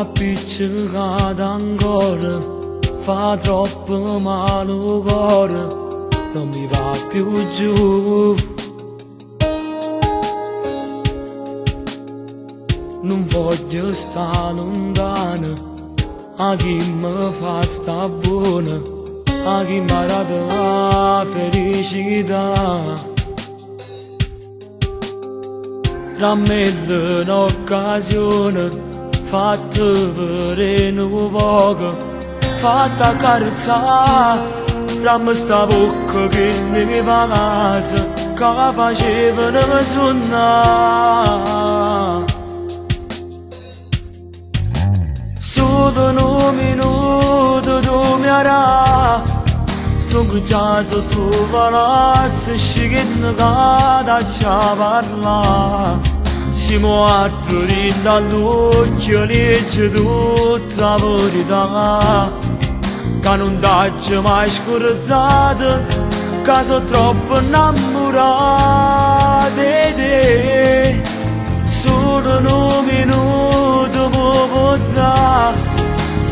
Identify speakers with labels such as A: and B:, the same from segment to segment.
A: Appiccicata ancora, fa troppo male il cuore, non mi va più giù. Non voglio stare lontano, a chi mi fa sta buona, a chi mi ha dato la felicità. Rammello un'occasione fatta per un poco, fatta carezzare, ramma sta bocca che mi fa casa, che facevano suonare. Solo un minuto tu mi arà, sto già sotto il palazzo, scicchendo che ci parla. Siamo altri dall'occhio, legge tutta la verità, che non t'hai mai scordato, che sono troppo innamorato di te. Solo un minuto può dare,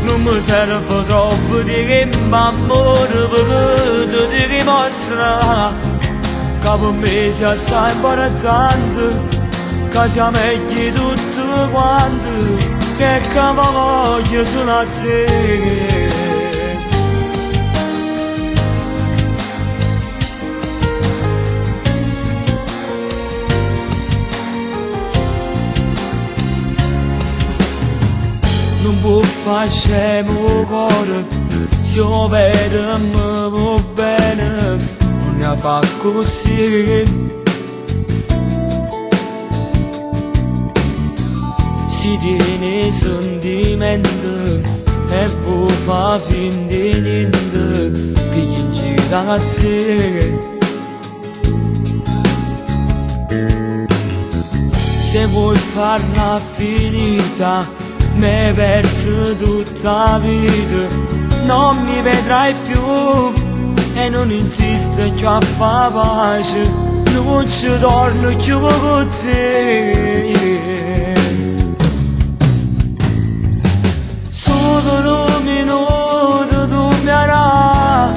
A: non mi serve troppo di che m'amore, perché ti dimostra che per me sia assai importante, che sia meglio tutto quanto, che mi voglio solo a te. Non può far scemo il cuore, se lo vede mi va bene, non ne fa così. Si tiene sentimento e può far finta di niente, pigli in giro a te. Se vuoi farla finita, mi perdo tutta la vita, non mi vedrai più e non insisto più a fare pace, non ci torno più con te. Solo un minuto tu mi arà,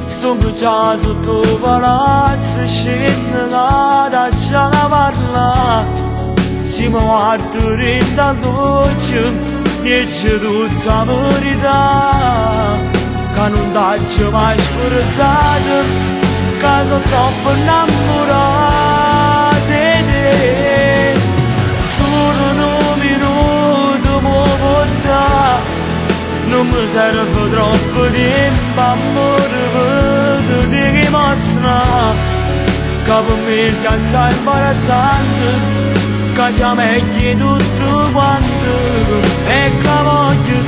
A: sto già sotto il palazzo, scendo da già parla. Siamo altri dall'occhio, legge tutta la verità, che non t'hai mai scordato, che sono troppo innamorato di te. Solo un minuto può portare, non mi serve troppo tempo, amore, per ti dimostrare che per me sia assai importante, che sia meglio tutto quanto, e che voglio